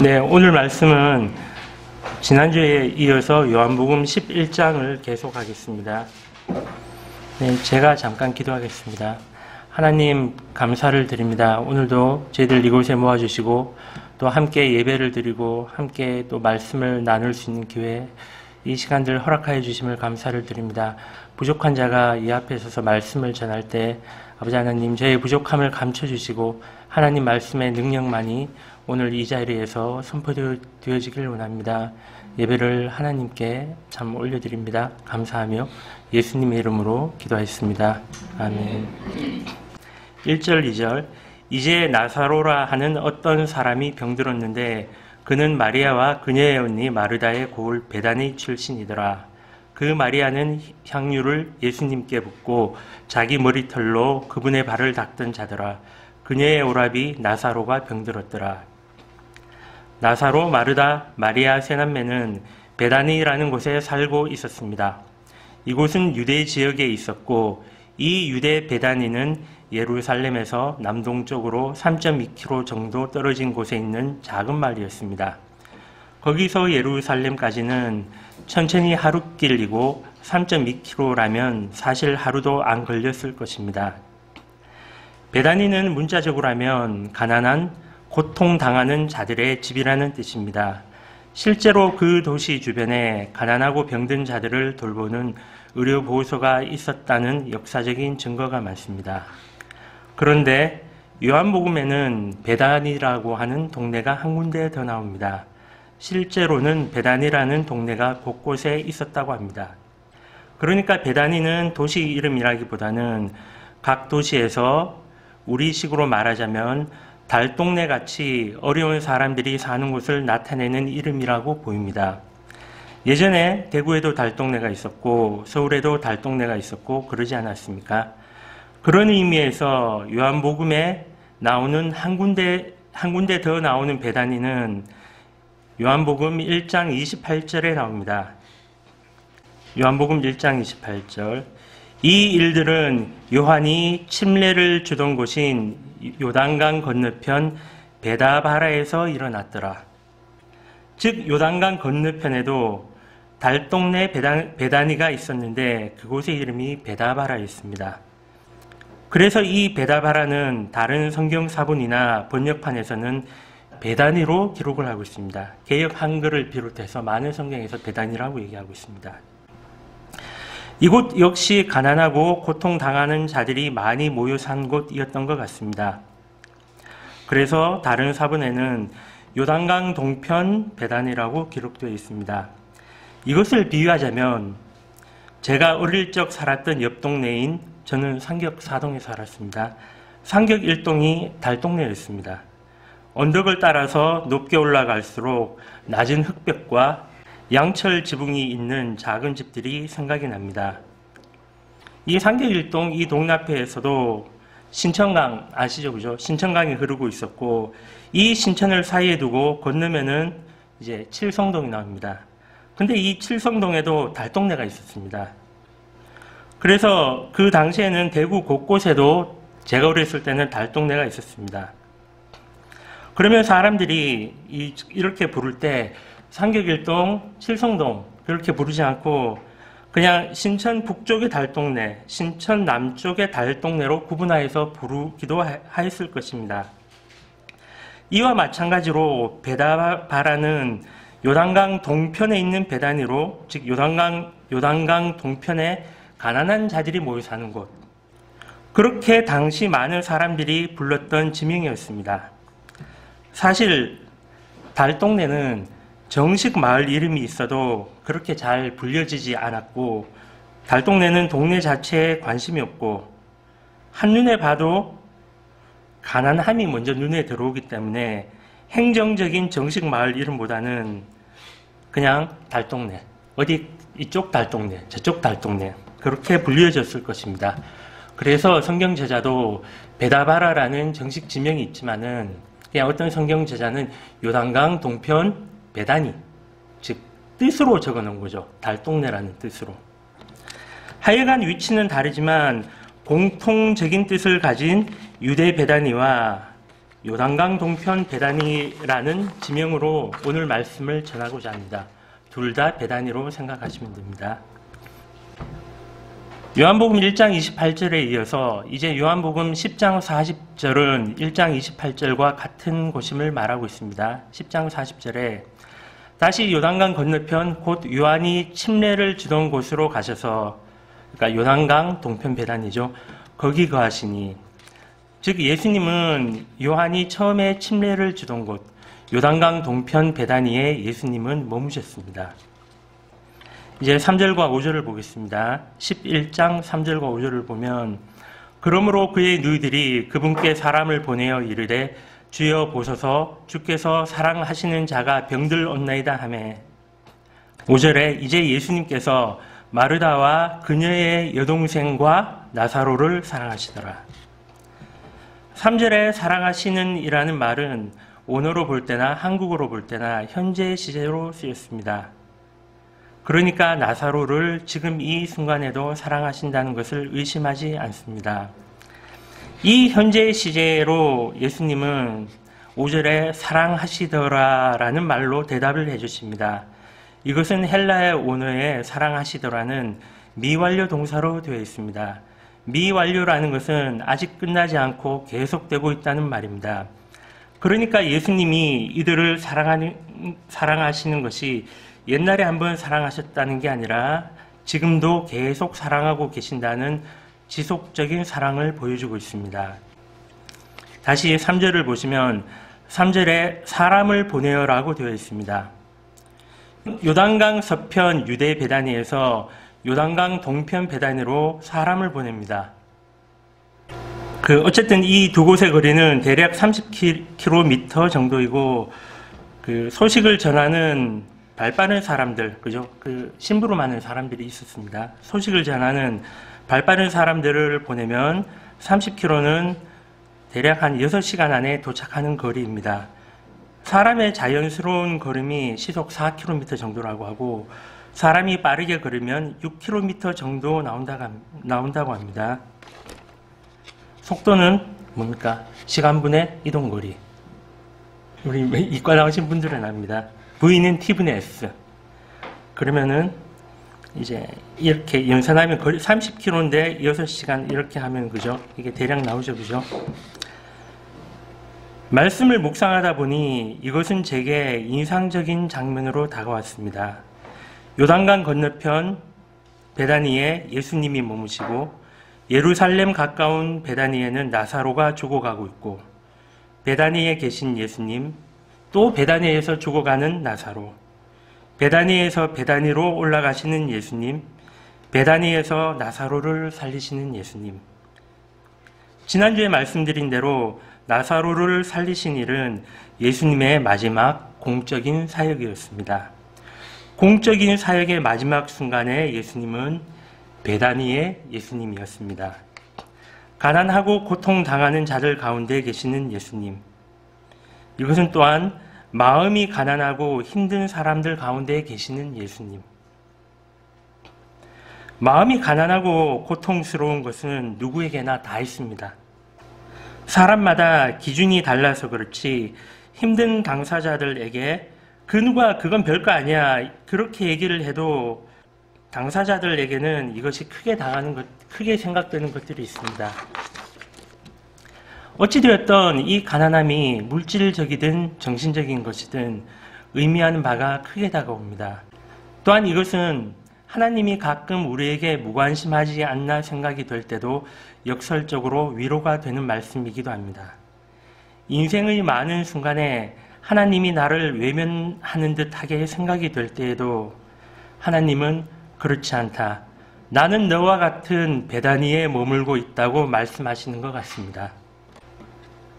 네, 오늘 말씀은 지난주에 이어서 요한복음 11장을 계속하겠습니다. 네, 제가 잠깐 기도하겠습니다. 하나님 감사를 드립니다. 오늘도 저희들 이곳에 모아주시고 또 함께 예배를 드리고 함께 또 말씀을 나눌 수 있는 기회, 이 시간들 허락하여 주심을 감사를 드립니다. 부족한 자가 이 앞에 서서 말씀을 전할 때 아버지 하나님 저의 부족함을 감춰주시고 하나님 말씀의 능력만이 오늘 이 자리에서 선포되어지길 원합니다. 예배를 하나님께 참 올려드립니다. 감사하며 예수님의 이름으로 기도하였습니다. 아멘. 1절 2절 이제 나사로라 하는 어떤 사람이 병들었는데 그는 마리아와 그녀의 언니 마르다의 고을 베다니 출신이더라. 그 마리아는 향유를 예수님께 붓고 자기 머리털로 그분의 발을 닦던 자더라. 그녀의 오라비 나사로가 병들었더라. 나사로, 마르다, 마리아 세 남매는 베다니라는 곳에 살고 있었습니다. 이곳은 유대 지역에 있었고 이 유대 베다니는 예루살렘에서 남동쪽으로 3.2km 정도 떨어진 곳에 있는 작은 마을이었습니다. 거기서 예루살렘까지는 천천히 하룻길이고 3.2km라면 사실 하루도 안 걸렸을 것입니다. 베다니는 문자적으로 하면 가난한, 고통당하는 자들의 집이라는 뜻입니다. 실제로 그 도시 주변에 가난하고 병든 자들을 돌보는 의료보호소가 있었다는 역사적인 증거가 많습니다. 그런데 요한복음에는 베다니라고 하는 동네가 한 군데 더 나옵니다. 실제로는 베다니라는 동네가 곳곳에 있었다고 합니다. 그러니까 베다니는 도시 이름이라기보다는 각 도시에서 우리식으로 말하자면 달동네 같이 어려운 사람들이 사는 곳을 나타내는 이름이라고 보입니다. 예전에 대구에도 달동네가 있었고 서울에도 달동네가 있었고 그러지 않았습니까? 그런 의미에서 요한복음에 나오는 한 군데 더 나오는 베다니는 요한복음 1장 28절에 나옵니다. 요한복음 1장 28절 이 일들은 요한이 침례를 주던 곳인 요단강 건너편 베다바라에서 일어났더라. 즉 요단강 건너편에도 달동네 베다니가 있었는데 그곳의 이름이 베다바라였습니다. 그래서 이 베다바라는 다른 성경 사본이나 번역판에서는 베다니로 기록을 하고 있습니다. 개역 한글을 비롯해서 많은 성경에서 베다니라고 얘기하고 있습니다. 이곳 역시 가난하고 고통당하는 자들이 많이 모여 산 곳이었던 것 같습니다. 그래서 다른 사본에는 요단강 동편 베다니라고 기록되어 있습니다. 이것을 비유하자면 제가 어릴 적 살았던 옆 동네인 저는 상격 4동에 살았습니다. 상격 1동이 달동네였습니다. 언덕을 따라서 높게 올라갈수록 낮은 흙벽과 양철 지붕이 있는 작은 집들이 생각이 납니다. 이 상격 1동 이 동네 앞에서도 신천강 아시죠? 그죠? 신천강이 흐르고 있었고 이 신천을 사이에 두고 건너면은 이제 칠성동이 나옵니다. 근데 이 칠성동에도 달동네가 있었습니다. 그래서 그 당시에는 대구 곳곳에도 제가 어렸을 때는 달동네가 있었습니다. 그러면 사람들이 이렇게 부를 때 상격 1동, 칠성동 그렇게 부르지 않고 그냥 신천 북쪽의 달동네, 신천 남쪽의 달동네로 구분하여서 부르기도 하였을 것입니다. 이와 마찬가지로 베다바라는 요단강 동편에 있는 베다니로 즉 요단강 동편에 가난한 자들이 모여 사는 곳, 그렇게 당시 많은 사람들이 불렀던 지명이었습니다. 사실 달동네는 정식 마을 이름이 있어도 그렇게 잘 불려지지 않았고 달동네는 동네 자체에 관심이 없고 한눈에 봐도 가난함이 먼저 눈에 들어오기 때문에 행정적인 정식 마을 이름보다는 그냥 달동네, 어디 이쪽 달동네, 저쪽 달동네 그렇게 불려졌을 것입니다. 그래서 성경 제자도 베다바라라는 정식 지명이 있지만은 그냥 어떤 성경 제자는 요단강 동편 베다니, 즉 뜻으로 적어놓은 거죠. 달동네라는 뜻으로. 하여간 위치는 다르지만 공통적인 뜻을 가진 유대 베다니와 요단강 동편 베다니라는 지명으로 오늘 말씀을 전하고자 합니다. 둘 다 베다니로 생각하시면 됩니다. 요한복음 1장 28절에 이어서 이제 요한복음 10장 40절은 1장 28절과 같은 곳임을 말하고 있습니다. 10장 40절에 다시 요단강 건너편 곧 요한이 침례를 주던 곳으로 가셔서, 그러니까 요단강 동편 베다니죠. 거기 거하시니, 즉 예수님은 요한이 처음에 침례를 주던 곳 요단강 동편 베다니에 예수님은 머무셨습니다. 이제 3절과 5절을 보겠습니다. 11장 3절과 5절을 보면 그러므로 그의 누이들이 그분께 사람을 보내어 이르되 주여 보소서 주께서 사랑하시는 자가 병들었나이다 하매 5절에 이제 예수님께서 마르다와 그녀의 여동생과 나사로를 사랑하시더라. 3절에 사랑하시는 이라는 말은 원어로 볼 때나 한국어로 볼 때나 현재 시제로 쓰였습니다. 그러니까 나사로를 지금 이 순간에도 사랑하신다는 것을 의심하지 않습니다. 이 현재 시제로 예수님은 5절에 사랑하시더라라는 말로 대답을 해주십니다. 이것은 헬라의 원어에 사랑하시더라는 미완료 동사로 되어 있습니다. 미완료라는 것은 아직 끝나지 않고 계속되고 있다는 말입니다. 그러니까 예수님이 이들을 사랑하시는 것이 옛날에 한번 사랑하셨다는 게 아니라 지금도 계속 사랑하고 계신다는 지속적인 사랑을 보여주고 있습니다. 다시 3절을 보시면 3절에 사람을 보내어라고 되어 있습니다. 요단강 서편 유대 베다니에서 요단강 동편 베다니로 사람을 보냅니다. 어쨌든 이 두 곳의 거리는 대략 30km 정도이고 소식을 전하는 발 빠른 사람들, 그죠? 심부름 하는 사람들이 있었습니다. 소식을 전하는 발 빠른 사람들을 보내면 30km는 대략 한 6시간 안에 도착하는 거리입니다. 사람의 자연스러운 걸음이 시속 4km 정도라고 하고 사람이 빠르게 걸으면 6km 정도 나온다고 합니다. 속도는 뭡니까? 시간분의 이동거리. 우리 이과 나오신 분들은 압니다. V는 T분의 S. 그러면은 이제 이렇게 연산하면 거리 30km인데 6시간 이렇게 하면 그죠? 이게 대략 나오죠, 그죠? 말씀을 묵상하다 보니 이것은 제게 인상적인 장면으로 다가왔습니다. 요단강 건너편 베다니에 예수님이 머무시고 예루살렘 가까운 베다니에는 나사로가 죽어가고 있고 베다니에 계신 예수님, 또 베다니에서 죽어가는 나사로, 베다니에서 베다니로 올라가시는 예수님, 베다니에서 나사로를 살리시는 예수님. 지난주에 말씀드린 대로 나사로를 살리신 일은 예수님의 마지막 공적인 사역이었습니다. 공적인 사역의 마지막 순간에 예수님은 베다니의 예수님이었습니다. 가난하고 고통당하는 자들 가운데 계시는 예수님. 이것은 또한 마음이 가난하고 힘든 사람들 가운데 계시는 예수님. 마음이 가난하고 고통스러운 것은 누구에게나 다 있습니다. 사람마다 기준이 달라서 그렇지 힘든 당사자들에게 그 누가 그건 별거 아니야 그렇게 얘기를 해도 당사자들에게는 이것이 크게 생각되는 것들이 있습니다. 어찌되었던 이 가난함이 물질적이든 정신적인 것이든 의미하는 바가 크게 다가옵니다. 또한 이것은 하나님이 가끔 우리에게 무관심하지 않나 생각이 될 때도 역설적으로 위로가 되는 말씀이기도 합니다. 인생의 많은 순간에 하나님이 나를 외면하는 듯하게 생각이 될 때에도 하나님은 그렇지 않다. 나는 너와 같은 베다니에 머물고 있다고 말씀하시는 것 같습니다.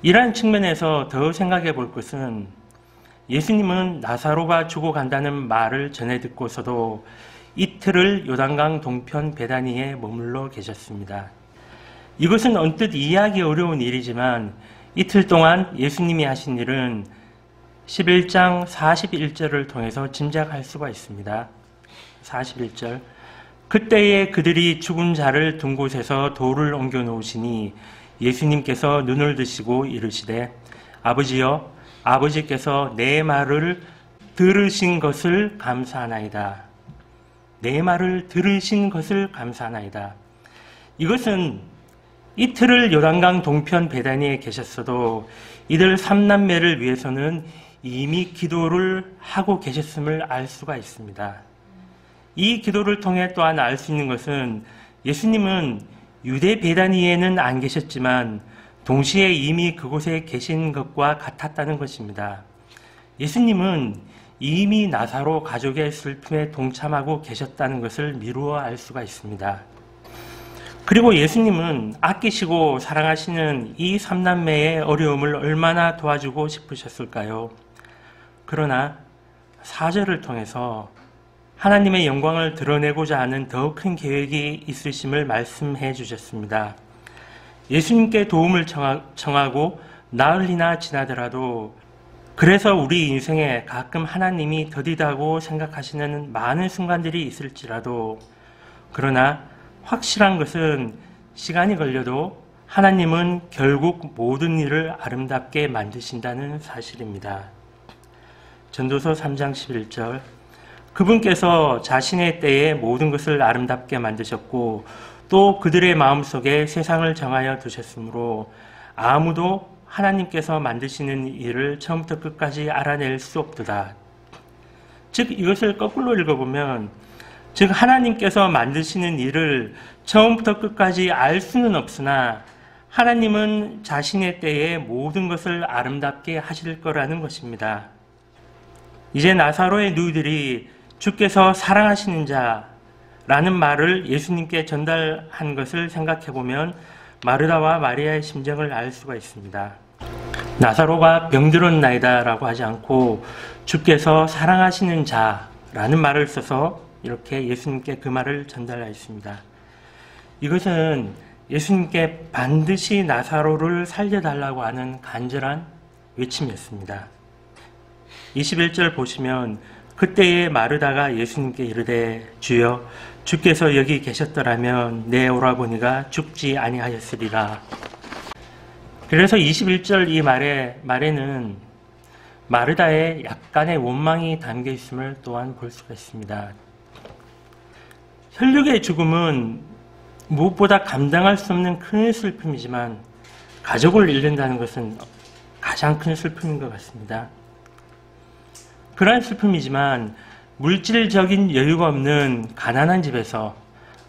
이러한 측면에서 더 생각해 볼 것은 예수님은 나사로가 죽어간다는 말을 전해 듣고서도 이틀을 요단강 동편 베다니에 머물러 계셨습니다. 이것은 언뜻 이해하기 어려운 일이지만 이틀 동안 예수님이 하신 일은 11장 41절을 통해서 짐작할 수가 있습니다. 41절 그때에 그들이 죽은 자를 둔 곳에서 돌을 옮겨 놓으시니 예수님께서 눈을 드시고 이르시되 아버지여, 아버지께서 내 말을 들으신 것을 감사하나이다. 내 말을 들으신 것을 감사하나이다. 이것은 이틀을 요단강 동편 베다니에 계셨어도 이들 3남매를 위해서는 이미 기도를 하고 계셨음을 알 수가 있습니다. 이 기도를 통해 또한 알 수 있는 것은 예수님은 유대 베다니에는 안 계셨지만 동시에 이미 그곳에 계신 것과 같았다는 것입니다. 예수님은 이미 나사로 가족의 슬픔에 동참하고 계셨다는 것을 미루어 알 수가 있습니다. 그리고 예수님은 아끼시고 사랑하시는 이 3남매의 어려움을 얼마나 도와주고 싶으셨을까요? 그러나 4절을 통해서 하나님의 영광을 드러내고자 하는 더 큰 계획이 있으심을 말씀해 주셨습니다. 예수님께 도움을 청하고 나흘이나 지나더라도 그래서 우리 인생에 가끔 하나님이 더디다고 생각하시는 많은 순간들이 있을지라도 그러나 확실한 것은 시간이 걸려도 하나님은 결국 모든 일을 아름답게 만드신다는 사실입니다. 전도서 3장 11절 그분께서 자신의 때에 모든 것을 아름답게 만드셨고 또 그들의 마음속에 세상을 정하여 두셨으므로 아무도 하나님께서 만드시는 일을 처음부터 끝까지 알아낼 수 없도다. 즉 이것을 거꾸로 읽어보면 즉 하나님께서 만드시는 일을 처음부터 끝까지 알 수는 없으나 하나님은 자신의 때에 모든 것을 아름답게 하실 거라는 것입니다. 이제 나사로의 누이들이 주께서 사랑하시는 자라는 말을 예수님께 전달한 것을 생각해보면 마르다와 마리아의 심정을 알 수가 있습니다. 나사로가 병들었나이다 라고 하지 않고 주께서 사랑하시는 자라는 말을 써서 이렇게 예수님께 그 말을 전달하였습니다. 이것은 예수님께 반드시 나사로를 살려달라고 하는 간절한 외침이었습니다. 21절 보시면 그때에 마르다가 예수님께 이르되 주여 주께서 여기 계셨더라면 내 오라버니가 죽지 아니하였으리라. 그래서 21절 이 말에는 마르다의 약간의 원망이 담겨 있음을 또한 볼 수가 있습니다. 혈육의 죽음은 무엇보다 감당할 수 없는 큰 슬픔이지만 가족을 잃는다는 것은 가장 큰 슬픔인 것 같습니다. 그러한 슬픔이지만 물질적인 여유가 없는 가난한 집에서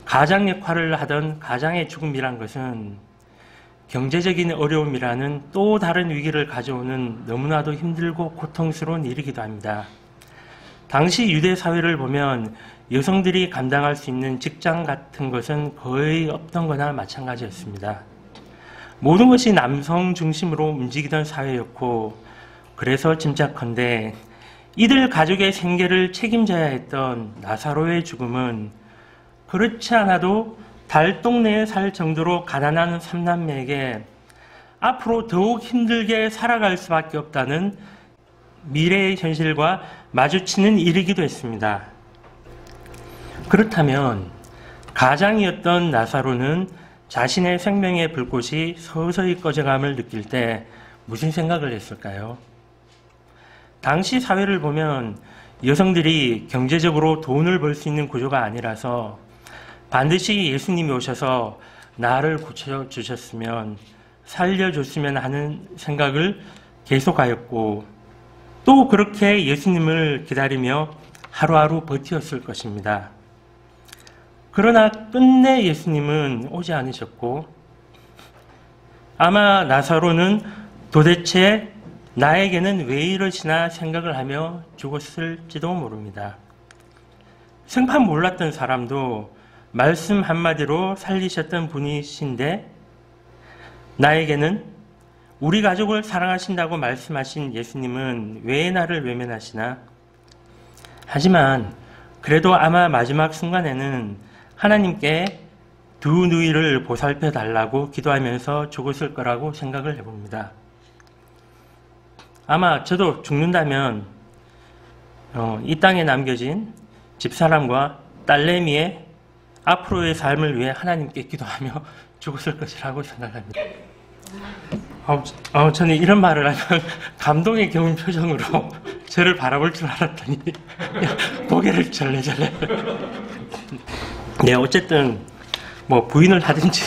가장 역할을 하던 가장의 죽음이란 것은 경제적인 어려움이라는 또 다른 위기를 가져오는 너무나도 힘들고 고통스러운 일이기도 합니다. 당시 유대 사회를 보면 여성들이 감당할 수 있는 직장 같은 것은 거의 없던 거나 마찬가지였습니다. 모든 것이 남성 중심으로 움직이던 사회였고 그래서 짐작컨대 이들 가족의 생계를 책임져야 했던 나사로의 죽음은 그렇지 않아도 달동네에 살 정도로 가난한 3남매에게 앞으로 더욱 힘들게 살아갈 수밖에 없다는 미래의 현실과 마주치는 일이기도 했습니다. 그렇다면 가장이었던 나사로는 자신의 생명의 불꽃이 서서히 꺼져감을 느낄 때 무슨 생각을 했을까요? 당시 사회를 보면 여성들이 경제적으로 돈을 벌 수 있는 구조가 아니라서 반드시 예수님이 오셔서 나를 고쳐주셨으면 살려줬으면 하는 생각을 계속하였고 또 그렇게 예수님을 기다리며 하루하루 버티었을 것입니다. 그러나 끝내 예수님은 오지 않으셨고 아마 나사로는 도대체 나에게는 왜 이러시나 생각을 하며 죽었을지도 모릅니다. 생판 몰랐던 사람도 말씀 한마디로 살리셨던 분이신데 나에게는 우리 가족을 사랑하신다고 말씀하신 예수님은 왜 나를 외면하시나? 하지만 그래도 아마 마지막 순간에는 하나님께 두 누이를 보살펴 달라고 기도하면서 죽었을 거라고 생각을 해봅니다. 아마 저도 죽는다면 이 땅에 남겨진 집사람과 딸내미의 앞으로의 삶을 위해 하나님께 기도하며 죽었을 것이라고 생각합니다. 저는 이런 말을 하면 감동의 겨운 표정으로 저를 바라볼 줄 알았더니 고개를 절레절레. 네, 어쨌든 뭐 부인을 하든지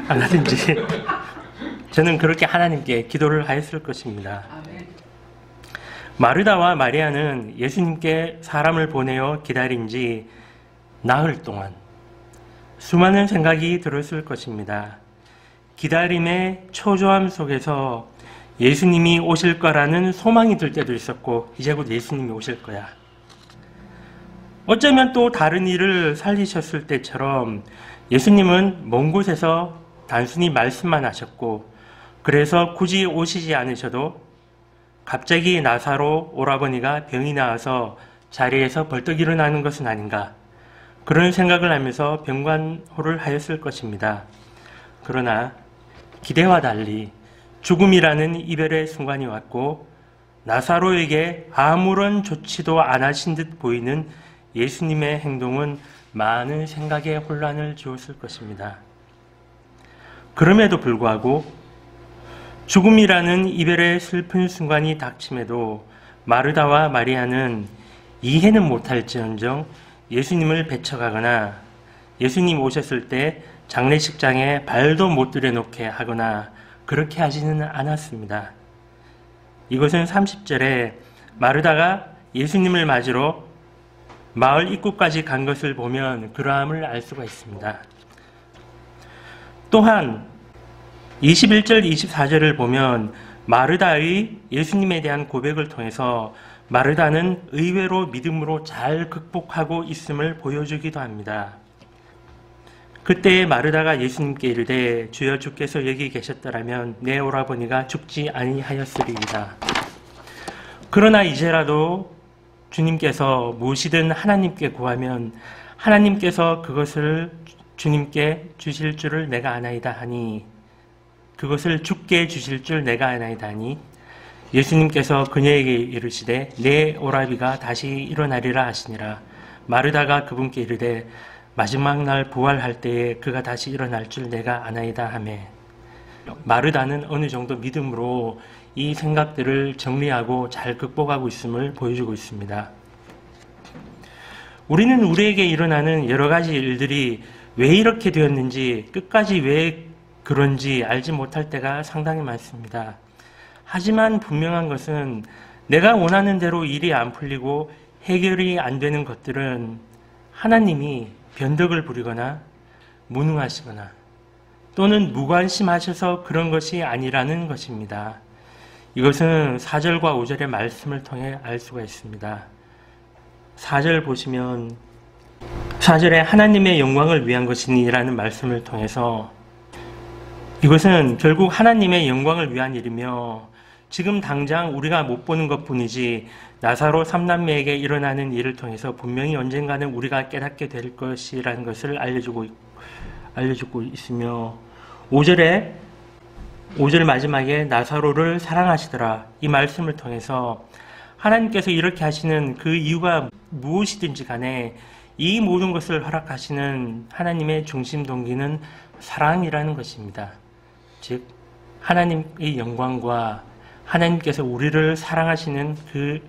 안 하든지 저는 그렇게 하나님께 기도를 하였을 것입니다. 마르다와 마리아는 예수님께 사람을 보내어 기다린 지 나흘 동안 수많은 생각이 들었을 것입니다. 기다림의 초조함 속에서 예수님이 오실 거라는 소망이 들 때도 있었고, 이제 곧 예수님이 오실 거야. 어쩌면 또 다른 일을 살리셨을 때처럼 예수님은 먼 곳에서 단순히 말씀만 하셨고, 그래서 굳이 오시지 않으셔도 갑자기 나사로 오라버니가 병이 나와서 자리에서 벌떡 일어나는 것은 아닌가, 그런 생각을 하면서 병관호를 하였을 것입니다. 그러나 기대와 달리 죽음이라는 이별의 순간이 왔고, 나사로에게 아무런 조치도 안 하신 듯 보이는 예수님의 행동은 많은 생각에 혼란을 주었을 것입니다. 그럼에도 불구하고 죽음이라는 이별의 슬픈 순간이 닥침에도 마르다와 마리아는 이해는 못할지언정 예수님을 배척하거나 예수님 오셨을 때 장례식장에 발도 못 들여놓게 하거나 그렇게 하지는 않았습니다. 이것은 30절에 마르다가 예수님을 맞으러 마을 입구까지 간 것을 보면 그러함을 알 수가 있습니다. 또한 21절, 24절을 보면 마르다의 예수님에 대한 고백을 통해서 마르다는 의외로 믿음으로 잘 극복하고 있음을 보여주기도 합니다. 그때 마르다가 예수님께 이르되 주여 주께서 여기 계셨더라면 내 오라버니가 죽지 아니하였으리이다. 그러나 이제라도 주님께서 무엇이든 하나님께 구하면 하나님께서 그것을 주님께 주실 줄을 내가 아나이다 하니, 그것을 주께 주실 줄 내가 아나이다 하니, 예수님께서 그녀에게 이르시되 내 오라비가 다시 일어나리라 하시니라. 마르다가 그분께 이르되 마지막 날 부활할 때에 그가 다시 일어날 줄 내가 아나이다 하매, 마르다는 어느 정도 믿음으로 이 생각들을 정리하고 잘 극복하고 있음을 보여주고 있습니다. 우리는 우리에게 일어나는 여러 가지 일들이 왜 이렇게 되었는지, 끝까지 왜 그런지 알지 못할 때가 상당히 많습니다. 하지만 분명한 것은 내가 원하는 대로 일이 안 풀리고 해결이 안 되는 것들은 하나님이 변덕을 부리거나 무능하시거나 또는 무관심하셔서 그런 것이 아니라는 것입니다. 이것은 4절과 5절의 말씀을 통해 알 수가 있습니다. 4절 보시면 4절에 하나님의 영광을 위한 것이니 라는 말씀을 통해서 이것은 결국 하나님의 영광을 위한 일이며 지금 당장 우리가 못 보는 것뿐이지 나사로 3남매에게 일어나는 일을 통해서 분명히 언젠가는 우리가 깨닫게 될 것이라는 것을 알려주고 있으며 5절 마지막에 나사로를 사랑하시더라, 이 말씀을 통해서 하나님께서 이렇게 하시는 그 이유가 무엇이든지 간에 이 모든 것을 허락하시는 하나님의 중심 동기는 사랑이라는 것입니다. 즉 하나님의 영광과 하나님께서 우리를 사랑하시는 그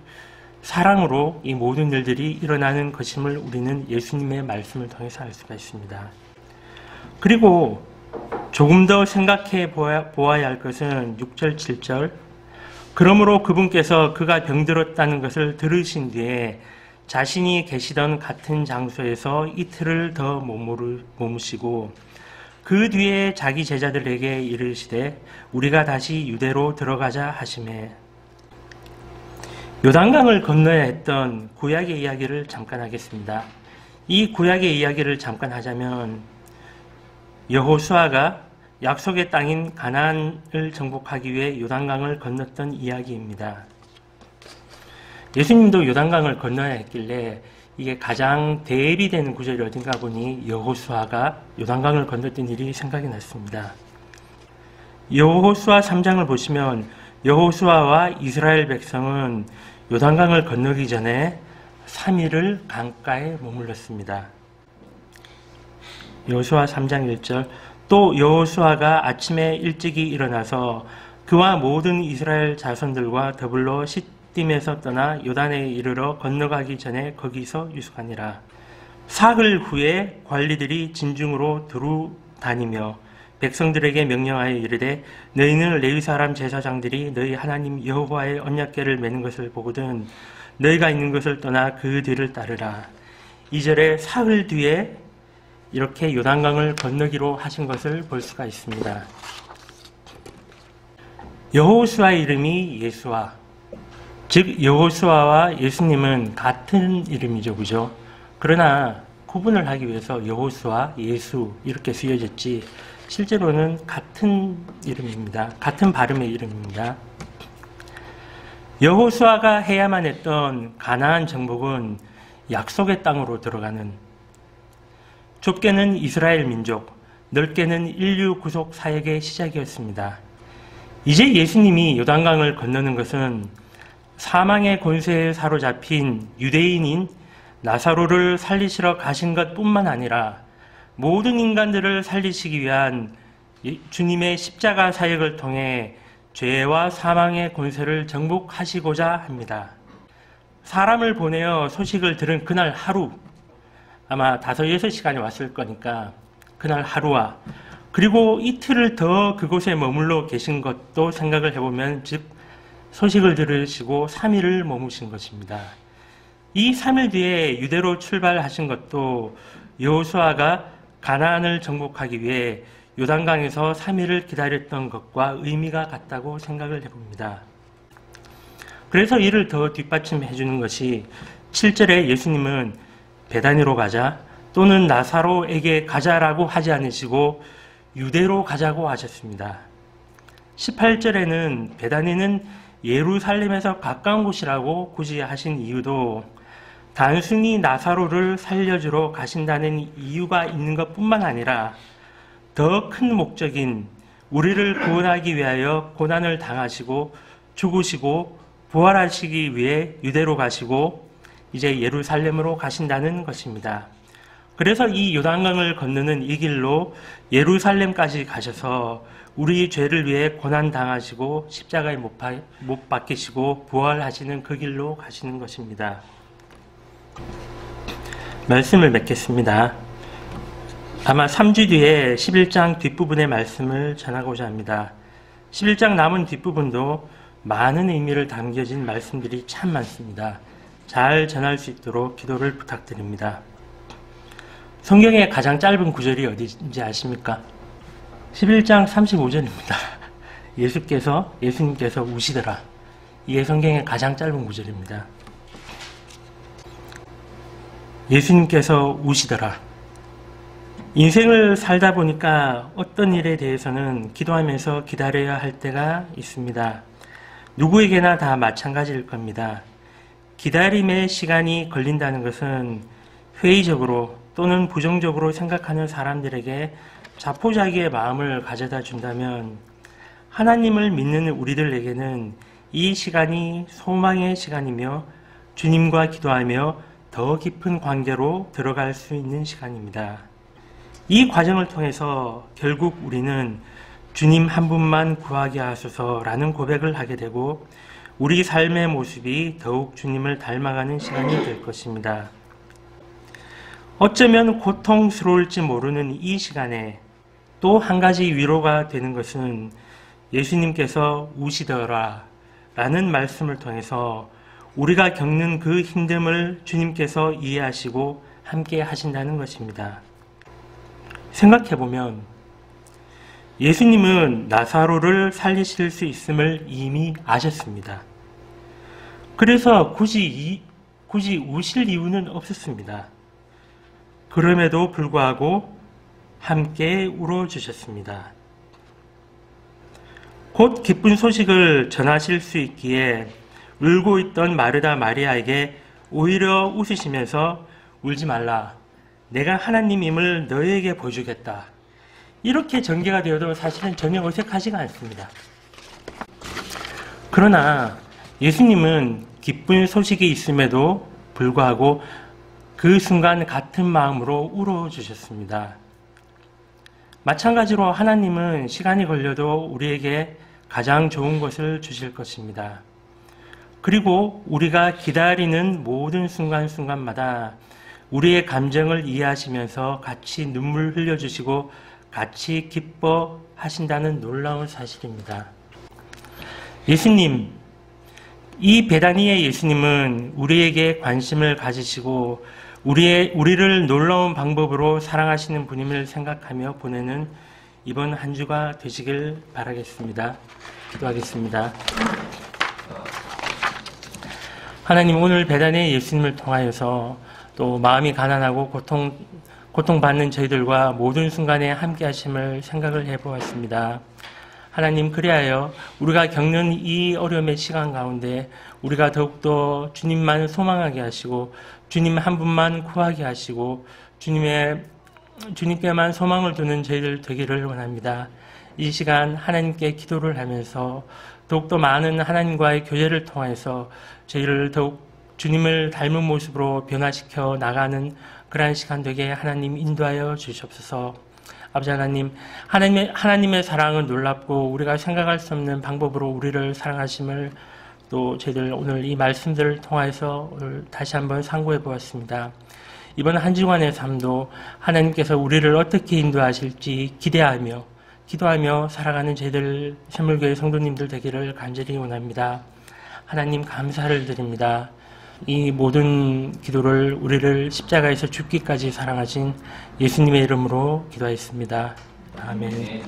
사랑으로 이 모든 일들이 일어나는 것임을 우리는 예수님의 말씀을 통해서 알 수가 있습니다. 그리고 조금 더 생각해 보아야 할 것은 6절, 7절. 그러므로 그분께서 그가 병들었다는 것을 들으신 뒤에 자신이 계시던 같은 장소에서 이틀을 더 머무시고 그 뒤에 자기 제자들에게 이르시되 우리가 다시 유대로 들어가자 하시매, 요단강을 건너야 했던 구약의 이야기를 잠깐 하겠습니다. 이 구약의 이야기를 잠깐 하자면 여호수아가 약속의 땅인 가나안을 정복하기 위해 요단강을 건넜던 이야기입니다. 예수님도 요단강을 건너야 했길래 이게 가장 대비되는 구절이 어딘가 보니 여호수아가 요단강을 건넜던 일이 생각이 났습니다. 여호수아 3장을 보시면 여호수아와 이스라엘 백성은 요단강을 건너기 전에 3일을 강가에 머물렀습니다. 여호수아 3장 1절, 또 여호수아가 아침에 일찍이 일어나서 그와 모든 이스라엘 자손들과 더불어 시딤에서 떠나 요단에 이르러 건너가기 전에 거기서 유숙하니라. 사흘 후에 관리들이 진중으로 두루 다니며 백성들에게 명령하여 이르되 너희는 레위 사람 제사장들이 너희 하나님 여호와의 언약궤를 메는 것을 보거든 너희가 있는 것을 떠나 그 뒤를 따르라. 2절에 사흘 뒤에 이렇게 요단강을 건너기로 하신 것을 볼 수가 있습니다. 여호수아의 이름이 예수아, 즉 여호수아와 예수님은 같은 이름이죠, 그죠? 그러나 구분을 하기 위해서 여호수아, 예수 이렇게 쓰여졌지 실제로는 같은 이름입니다. 같은 발음의 이름입니다. 여호수아가 해야만 했던 가나안 정복은 약속의 땅으로 들어가는, 좁게는 이스라엘 민족, 넓게는 인류 구속 사역의 시작이었습니다. 이제 예수님이 요단강을 건너는 것은 사망의 권세에 사로잡힌 유대인인 나사로를 살리시러 가신 것뿐만 아니라 모든 인간들을 살리시기 위한 주님의 십자가 사역을 통해 죄와 사망의 권세를 정복하시고자 합니다. 사람을 보내어 소식을 들은 그날 하루, 아마 5-6시간이 왔을 거니까 그날 하루와 그리고 이틀을 더 그곳에 머물러 계신 것도 생각을 해보면, 즉 소식을 들으시고 3일을 머무신 것입니다. 이 3일 뒤에 유대로 출발하신 것도 여호수아가 가나안을 정복하기 위해 요단강에서 3일을 기다렸던 것과 의미가 같다고 생각을 해봅니다. 그래서 이를 더 뒷받침해 주는 것이 7절에 예수님은 베다니로 가자 또는 나사로에게 가자라고 하지 않으시고 유대로 가자고 하셨습니다. 18절에는 베다니는 예루살렘에서 가까운 곳이라고 굳이 하신 이유도 단순히 나사로를 살려주러 가신다는 이유가 있는 것뿐만 아니라 더 큰 목적인 우리를 구원하기 위하여 고난을 당하시고 죽으시고 부활하시기 위해 유대로 가시고 이제 예루살렘으로 가신다는 것입니다. 그래서 이 요단강을 건너는 이 길로 예루살렘까지 가셔서 우리 죄를 위해 고난 당하시고 십자가에 못 박히시고 부활하시는 그 길로 가시는 것입니다. 말씀을 맺겠습니다. 아마 3주 뒤에 11장 뒷부분의 말씀을 전하고자 합니다. 11장 남은 뒷부분도 많은 의미를 담겨진 말씀들이 참 많습니다. 잘 전할 수 있도록 기도를 부탁드립니다. 성경의 가장 짧은 구절이 어디인지 아십니까? 11장 35절입니다. 예수님께서 우시더라. 이게 성경의 가장 짧은 구절입니다. 예수님께서 우시더라. 인생을 살다 보니까 어떤 일에 대해서는 기도하면서 기다려야 할 때가 있습니다. 누구에게나 다 마찬가지일 겁니다. 기다림의 시간이 걸린다는 것은 회의적으로 또는 부정적으로 생각하는 사람들에게 자포자기의 마음을 가져다 준다면, 하나님을 믿는 우리들에게는 이 시간이 소망의 시간이며 주님과 기도하며 더 깊은 관계로 들어갈 수 있는 시간입니다. 이 과정을 통해서 결국 우리는 주님 한 분만 구하게 하소서라는 고백을 하게 되고 우리 삶의 모습이 더욱 주님을 닮아가는 시간이 될 것입니다. 어쩌면 고통스러울지 모르는 이 시간에 또 한 가지 위로가 되는 것은 예수님께서 우시더라 라는 말씀을 통해서 우리가 겪는 그 힘듦을 주님께서 이해하시고 함께 하신다는 것입니다. 생각해보면 예수님은 나사로를 살리실 수 있음을 이미 아셨습니다. 그래서 굳이 우실 이유는 없었습니다. 그럼에도 불구하고 함께 울어주셨습니다. 곧 기쁜 소식을 전하실 수 있기에 울고 있던 마르다 마리아에게 오히려 웃으시면서 울지 말라. 내가 하나님임을 너희에게 보여주겠다. 이렇게 전개가 되어도 사실은 전혀 어색하지가 않습니다. 그러나 예수님은 기쁜 소식이 있음에도 불구하고 그 순간 같은 마음으로 울어주셨습니다. 마찬가지로 하나님은 시간이 걸려도 우리에게 가장 좋은 것을 주실 것입니다. 그리고 우리가 기다리는 모든 순간순간마다 우리의 감정을 이해하시면서 같이 눈물 흘려주시고 같이 기뻐하신다는 놀라운 사실입니다. 예수님, 이 베다니의 예수님은 우리에게 관심을 가지시고 우리를 놀라운 방법으로 사랑하시는 분임을 생각하며 보내는 이번 한 주가 되시길 바라겠습니다. 기도하겠습니다. 하나님, 오늘 베다니의 예수님을 통하여서 또 마음이 가난하고 고통받는 저희들과 모든 순간에 함께 하심을 생각을 해보았습니다. 하나님, 그리하여 우리가 겪는 이 어려움의 시간 가운데 우리가 더욱더 주님만 소망하게 하시고 주님 한 분만 구하게 하시고 주님께만 소망을 두는 저희들 되기를 원합니다. 이 시간 하나님께 기도를 하면서 더욱더 많은 하나님과의 교제를 통해서 저희를 더욱 주님을 닮은 모습으로 변화시켜 나가는 그러한 시간 되게 하나님 인도하여 주시옵소서. 아버지 하나님, 하나님의 사랑은 놀랍고 우리가 생각할 수 없는 방법으로 우리를 사랑하심을 또 저희들 오늘 이 말씀들을 통해서 오늘 다시 한번 상고해 보았습니다. 이번 한 주간의 삶도 하나님께서 우리를 어떻게 인도하실지 기도하며 살아가는 저희들 샘물교회 성도님들 되기를 간절히 원합니다. 하나님, 감사를 드립니다. 이 모든 기도를 우리를 십자가에서 죽기까지 사랑하신 예수님의 이름으로 기도하였습니다. 아멘.